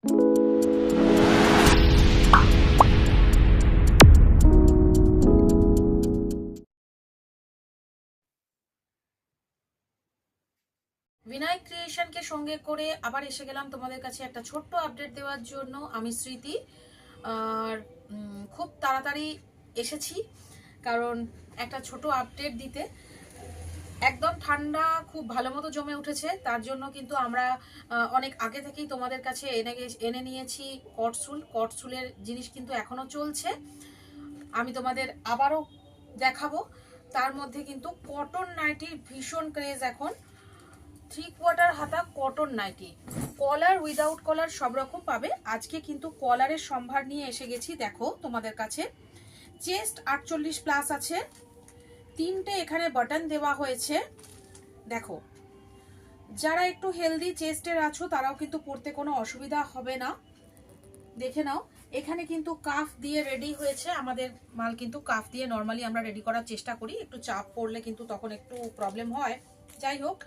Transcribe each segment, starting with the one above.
বিনায়ক ক্রিয়েশনকে সঙ্গে করে আবার এসে গেলাম তোমাদের কাছে একটা ছোট্ট আপডেট দেওয়ার জন্য। আমি স্মৃতি, আর খুব তাড়াতাড়ি এসেছি কারণ একটা ছোট আপডেট দিতে। একদম ঠান্ডা খুব ভালো মতো জমে উঠেছে, তার জন্য কিন্তু আমরা অনেক আগে থেকেই তোমাদের কাছে এনে নিয়েছি কটসুলের জিনিস কিন্তু এখনো চলছে। আমি তোমাদের আবারও দেখাবো। তার মধ্যে কিন্তু কটন নাইটির ভীষণ ক্রেজ এখন। 3/4 হাতা কটন নাইটি, কলার উইদাউট কলার সব রকম পাবে। আজকে কিন্তু কলারের সম্ভার নিয়ে এসে গেছি। দেখো তোমাদের কাছে চেস্ট 48+ আছে, 3টে এখানে বাটন দেওয়া হয়েছে। দেখো যারা একটু হেলদি চেস্টের আছো তারাও কিন্তু পরতে কোনো অসুবিধা হবে না। দেখে নাও এখানে কিন্তু কাফ দিয়ে রেডি হয়েছে। আমাদের মাল কিন্তু কাফ দিয়ে নর্মালি আমরা রেডি করার চেষ্টা করি, একটু চাপ পড়লে কিন্তু তখন একটু প্রবলেম হয়। যাই হোক,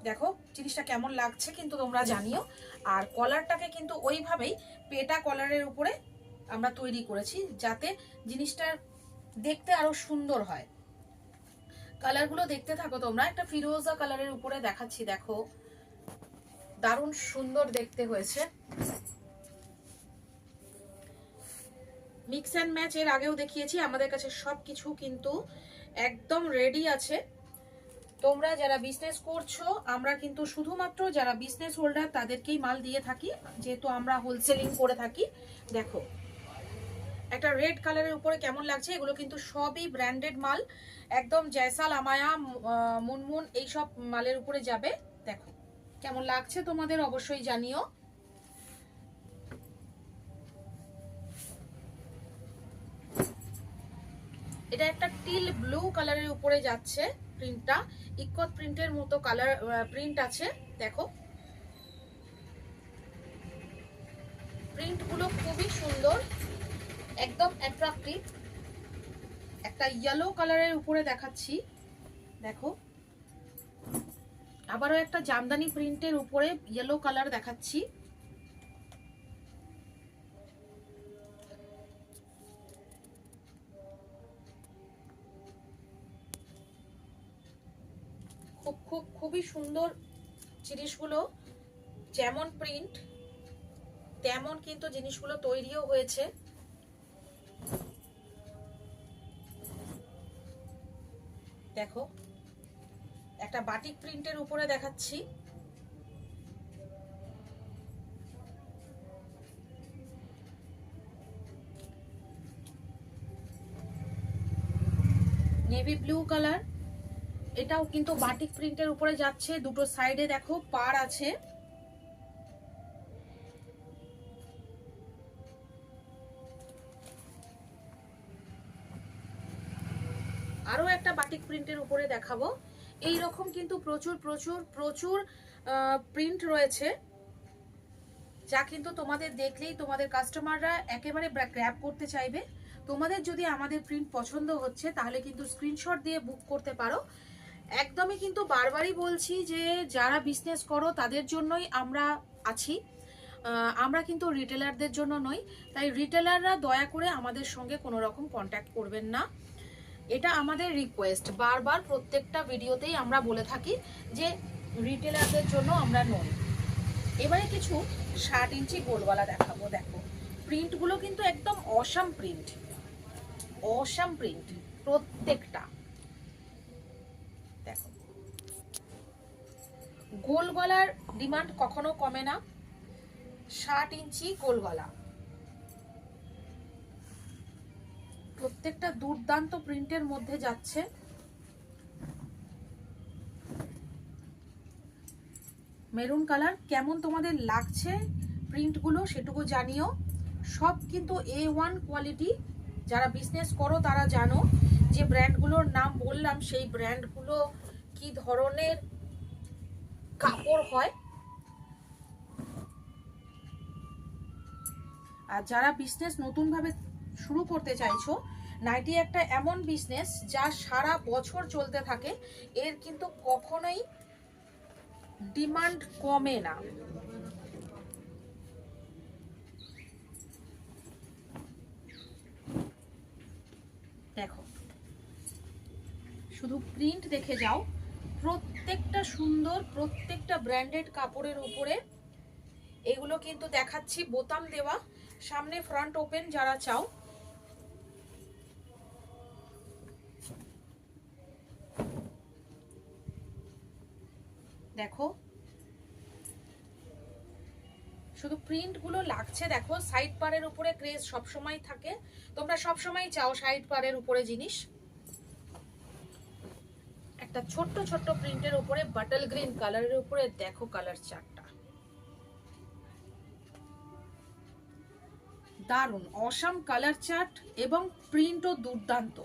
দেখো জিনিসটা কেমন লাগছে কিন্তু তোমরা জানিও। আর কলারটাকে কিন্তু ওইভাবেই পেটা কলারের উপরে আমরা তৈরি করেছি যাতে জিনিসটা দেখতে আরো সুন্দর হয়। কালারগুলো দেখতে থাকো তোমরা। একটা ফিরোজা কালারের উপরে দেখাচ্ছি, দেখো দারুণ সুন্দর দেখতে হয়েছে। মিক্স অ্যান্ড ম্যাচ এর আগেও দেখিয়েছি, আমাদের কাছে সবকিছু কিন্তু একদম রেডি আছে। তোমরা যারা বিজনেস করছো, আমরা কিন্তু শুধুমাত্র যারা বিজনেস হোল্ডার তাদেরকেই মাল দিয়ে থাকি, যেহেতু আমরা হোলসেলিং করে থাকি। দেখো একটা রেড কালারের উপরে কেমন লাগছে। এগুলো কিন্তু সবই ব্র্যান্ডেড মাল, একদম জয়সাল, আমায়া, মুনমুন এইসব মালের উপরে যাবে। দেখো কেমন লাগছে তোমাদের অবশ্যই জানিও। এটা একটা টিল ব্লু কালারের উপরে যাচ্ছে। প্রিন্টটা ইকত প্রিন্টের মতো কালার প্রিন্ট আছে। দেখো প্রিন্টগুলো খুবই সুন্দর, একদম অ্যাট্রাকটিভ। একটা ইয়েলো কালারের উপরে দেখাচ্ছি, দেখো আবারও একটা জামদানি প্রিন্টের উপরে ইয়েলো কালার দেখাচ্ছি। খুবই সুন্দর জিনিসগুলো, যেমন প্রিন্ট তেমন কিন্তু জিনিসগুলো তৈরিও হয়েছে। দেখো একটা বাটিক প্রিন্টের উপরে দেখাচ্ছি। নেভি ব্লু কালার, এটাও কিন্তু বাটিক প্রিন্টের উপরে যাচ্ছে। দুটো সাইডে দেখো পার আছে। আরো একটা বাটিক প্রিন্টের উপরে দেখাবো। এই রকম কিন্তু প্রচুর প্রচুর প্রচুর প্রিন্ট রয়েছে, যা কিন্তু তোমাদের দেখলেই তোমাদের কাস্টমাররা একেবারে গ্র্যাব করতে চাইবে। তোমাদের যদি আমাদের প্রিন্ট পছন্দ হচ্ছে তাহলে কিন্তু স্ক্রিনশট দিয়ে বুক করতে পারো। একদমই কিন্তু বারবারই বলছি যে যারা বিজনেস করো তাদের জন্যই আমরা আছি, আমরা কিন্তু রিটেলারদের জন্য নই। তাই রিটেলাররা দয়া করে আমাদের সঙ্গে কোনো রকম কন্ট্যাক্ট করবেন না, এটা আমাদের রিকোয়েস্ট। বারবার প্রত্যেকটা ভিডিওতেই আমরা বলে থাকি যে রিটেলারদের জন্য আমরা নই। এবারে কিছু 60 ইঞ্চি গোলওয়ালা দেখাবো। দেখো প্রিন্টগুলো কিন্তু একদম অসাম প্রিন্ট, অসাম প্রিন্ট প্রত্যেকটা। দেখো গোল গলার ডিমান্ড কখনো কমে না। 60 ইঞ্চি গোল গলা, প্রত্যেকটা দুর্দান্ত প্রিন্টের মধ্যে যাচ্ছে। মেরুন কালার কেমন তোমাদের লাগছে প্রিন্টগুলো সেটুকু জানিও। সব কিন্তু A1 কোয়ালিটি। যারা বিজনেস করো তারা জানো যে ব্র্যান্ডগুলোর নাম বললাম, সেই ব্র্যান্ডগুলো কি ধরনের কাপড় হয়। আর যারা বিজনেস নতুনভাবে শুরু করতে চাইছো, নাইটি একটা এমন বিজনেস যা সারা বছর চলতে থাকে, এর কিন্তু কখনোই ডিমান্ড কমে না। শুধু প্রিন্ট দেখে যাও, প্রত্যেকটা সুন্দর, প্রত্যেকটা ব্র্যান্ডেড কাপড়ের উপরে। এগুলো কিন্তু দেখাচ্ছি বোতাম দেওয়া, সামনে ফ্রন্ট ওপেন যারা চাও। দেখো শুধু প্রিন্ট গুলো লাগছে, দেখো সাইড পারের উপরে ক্রেজ সবসময় থাকে, তোমরা সবসময় চাও সাইড পারের উপরে জিনিস। একটা ছোট্ট ছোট্ট প্রিন্টের উপরে বাটল গ্রিন কালারের উপরে দেখো কালার চার্টটা, দারুন অসাম কালার চার্ট এবং প্রিন্টও দুর্দান্ত।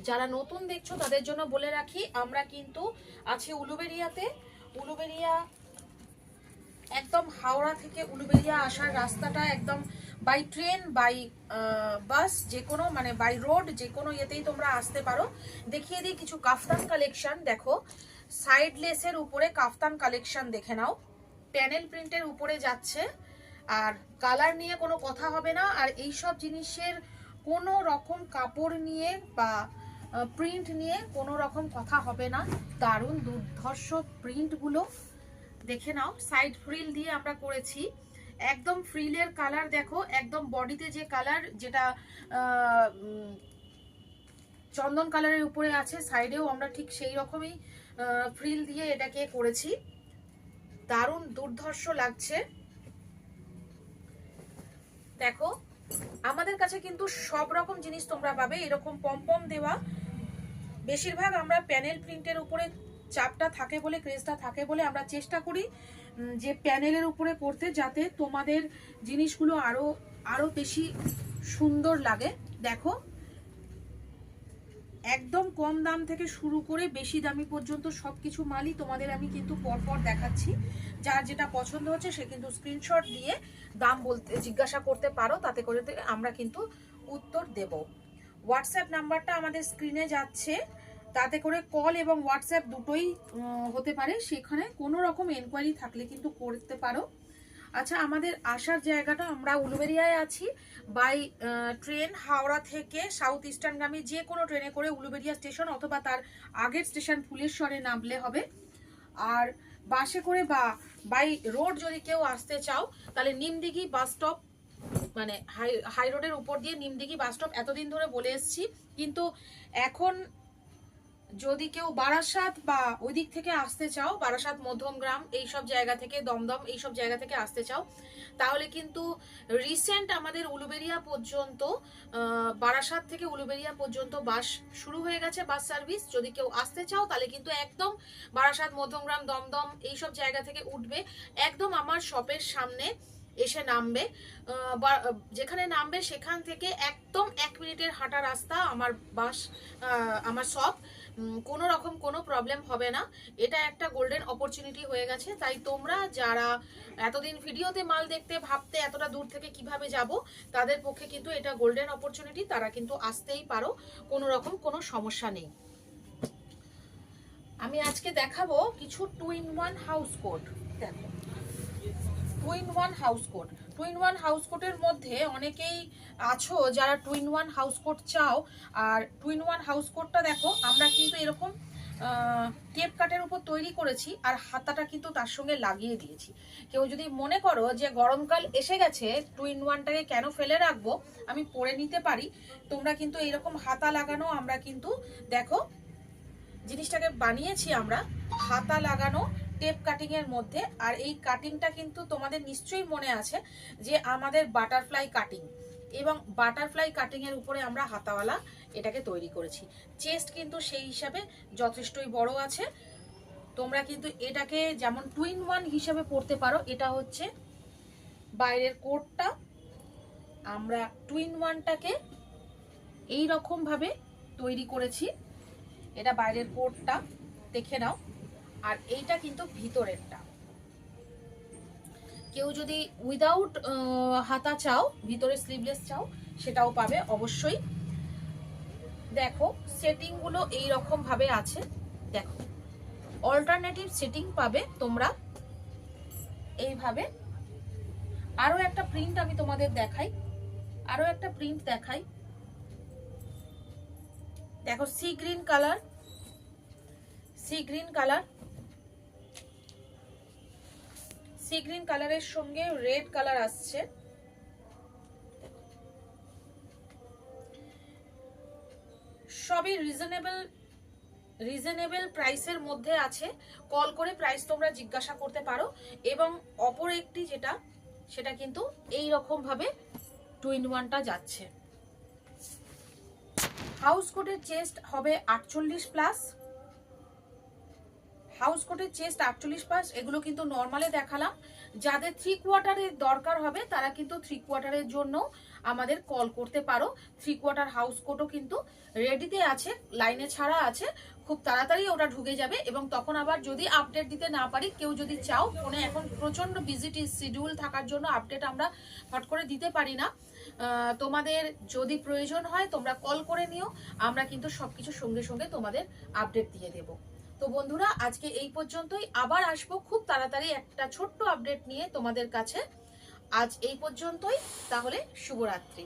যারা নতুন দেখছো তাদের জন্য বলে রাখি, আমরা কিন্তু আছি উলুবেড়িয়াতে। উলুবেড়িয়া একদম হাওড়া থেকে উলুবেড়িয়া আসার রাস্তাটা একদম বাই ট্রেন, বাই বাস, যে কোনো মানে বাই রোড, যে কোনো ইয়েতেই তোমরা আসতে পারো। দেখিয়ে দিই কিছু কাফতান কালেকশন। দেখো সাইড লেসের উপরে কাফতান কালেকশন দেখে নাও, প্যানেল প্রিন্টের উপরে যাচ্ছে, আর কালার নিয়ে কোনো কথা হবে না। আর এই সব জিনিসের কোনো রকম কাপড় নিয়ে বা প্রিন্ট নিয়ে কোনো রকম কথা হবে না। দারুণ দুর্ধর্ষ প্রিন্টগুলো দেখে নাও, সাইড ফ্রিল দিয়ে আমরা করেছি, একদম ফ্রিলের কালার দেখো, একদম বডিতে যে কালার, যেটা চন্দন কালারের উপরে আছে, সাইডেও আমরা ঠিক সেই রকমই ফ্রিল দিয়ে এটাকে করেছি। দারুণ দুর্ধর্ষ লাগছে। দেখো আমাদের কাছে কিন্তু সব রকম জিনিস তোমরা পাবে, এরকম পম দেওয়া। বেশিরভাগ আমরা প্যানেল প্রিন্টের উপরে চাপটা থাকে বলে, ক্রেজটা থাকে বলে আমরা চেষ্টা করি যে প্যানেলের উপরে করতে, যাতে তোমাদের জিনিসগুলো আরো বেশি সুন্দর লাগে। দেখো একদম কম দাম থেকে শুরু করে বেশি দামি পর্যন্ত সবকিছু মালই তোমাদের আমি কিন্তু পরপর দেখাচ্ছি। যার যেটা পছন্দ হচ্ছে সে কিন্তু স্ক্রিনশট দিয়ে দাম বলতে জিজ্ঞাসা করতে পারো, তাতে করে আমরা কিন্তু উত্তর দেব। হোয়াটসঅ্যাপ নাম্বারটা আমাদের স্ক্রিনে যাচ্ছে, তাতে করে কল এবং হোয়াটসঅ্যাপ দুটোই হতে পারে, সেখানে কোনো রকম এনকোয়ারি থাকলে কিন্তু করতে পারো। আচ্ছা, আমাদের আসার জায়গাটা, আমরা উলুবেড়িয়ায় আছি, বাই ট্রেন হাওড়া থেকে সাউথ ইস্টার্নগামী যে কোনো ট্রেনে করে উলুবেড়িয়া স্টেশন অথবা তার আগের স্টেশন ফুলেশ্বরে নামলে হবে। আর বাসে করে বা বাই রোড যদি কেউ আসতে চাও তাহলে নিমদিঘি বাস স্টপ, মানে হাই রোডের উপর দিয়ে নিমদিঘি বাস স্টপ এতদিন ধরে বলে এসছি, কিন্তু এখন যদি কেউ বারাসাত বা ওই দিক থেকে আসতে চাও, বারাসাত মধ্যমগ্রাম এইসব জায়গা থেকে, দমদম এইসব জায়গা থেকে আসতে চাও, তাহলে কিন্তু রিসেন্ট আমাদের উলুবেড়িয়া পর্যন্ত, বারাসাত থেকে উলুবেড়িয়া পর্যন্ত বাস শুরু হয়ে গেছে, বাস সার্ভিস। যদি কেউ আসতে চাও তাহলে কিন্তু একদম বারাসাত মধ্যমগ্রাম দমদম এইসব জায়গা থেকে উঠবে, একদম আমার শপের সামনে এসে নামবে। যেখানে নামবে সেখান থেকে একদম 1 মিনিটের হাঁটা রাস্তা আমার বাস, আমার শপ। কোনো রকম কোনো প্রবলেম হবে না। এটা একটা গোল্ডেন অপরচুনিটি হয়ে গেছে। তাই তোমরা যারা এতদিন ভিডিওতে মাল দেখতে ভাবতে এতটা দূর থেকে কিভাবে যাব, তাদের পক্ষে কিন্তু এটা গোল্ডেন অপরচুনিটি, তারা কিন্তু আসতেই পারো, কোনো রকম কোনো সমস্যা নেই। আমি আজকে দেখাবো কিছু 2-in-1 হাউস কোট। দেখো 2-in-1 house coat, 2-in-1 house কোটের মধ্যে অনেকেই আছো যারা 2-in-1 হাউস কোট চাও। আর 2-in-1 হাউস কোটটা দেখো আমরা কিন্তু এরকম টেপ কাটের উপর তৈরি করেছি, আর হাতাটা কিন্তু তার সঙ্গে লাগিয়ে দিয়েছি। কেউ যদি মনে করো যে গরমকাল এসে গেছে 2-in-1টাকে কেন ফেলে রাখবো, আমি পরে নিতে পারি, তোমরা কিন্তু এরকম হাতা লাগানো আমরা কিন্তু দেখো জিনিসটাকে বানিয়েছি আমরা, হাতা লাগানো টেপ কাটিং এর মধ্যে। আর এই কাটিংটা কিন্তু তোমাদের নিশ্চয়ই মনে আছে যে আমাদের বাটারফ্লাই কাটিং, এবং বাটারফ্লাই কাটিং এর উপরে আমরা হাতাওয়ালা এটাকে তৈরি করেছি। চেস্ট কিন্তু সেই হিসাবে যথেষ্টই বড় আছে। তোমরা কিন্তু এটাকে যেমন 2-in-1 হিসাবে পরতে পারো। এটা হচ্ছে বাইরের কোটটা, আমরা 2-in-1টাকে এই রকম ভাবে তৈরি করেছি। এটা বাইরের কোটটা দেখে নাও, আর এইটা কিন্তু ভিতরেরটা। কেউ যদি উইদাউট হাতা চাও, ভিতরে স্লিভলেস চাও, সেটাও পাবে অবশ্যই। দেখো সেটিং গুলো এই রকম ভাবে আছে, দেখো অল্টারনেটিভ সেটিং পাবে তোমরা। এইভাবে। আরো একটা প্রিন্ট আমি তোমাদের দেখাই, আরো একটা প্রিন্ট দেখাই। দেখো sea green colour, sea green colour, sea green কালারের সঙ্গে রেড কালার আসছে। সবই রিজনেবল প্রাইসের মধ্যে আছে। কল করে প্রাইস তোমরা জিজ্ঞাসা করতে পারো। এবং অপর একটি যেটা, সেটা কিন্তু এই রকম ভাবে 2 in 1টা যাচ্ছে। হাউস কোটের চেস্ট হবে 48+, হাউস কোটের চেস্ট 48+। এগুলো কিন্তু নর্মালে দেখালাম। যাদের 3 কোয়ার্টারের দরকার হবে তারা কিন্তু 3 কোয়ার্টারের জন্য আমাদের কল করতে পারো। 3 কোয়ার্টার হাউস কোটও কিন্তু রেডিতে আছে, লাইনে ছাড়া আছে, খুব তাড়াতাড়ি ওটা ঢুকে যাবে। এবং তখন আবার যদি আপডেট দিতে না পারি, কেউ যদি চাও, ফোনে এখন প্রচন্ড বিজি শিডিউল থাকার জন্য আপডেট আমরা হট করে দিতে পারি না। তোমাদের যদি প্রয়োজন হয় তোমরা কল করে নিও, আমরা কিন্তু সবকিছু সঙ্গে সঙ্গে তোমাদের আপডেট দিয়ে দেবো। তো বন্ধুরা, আজকে এই পর্যন্তই। আবার আসবো খুব তাড়াতাড়ি একটা ছোট্ট আপডেট নিয়ে তোমাদের কাছে। আজ এই পর্যন্তই, তাহলে শুভরাত্রি।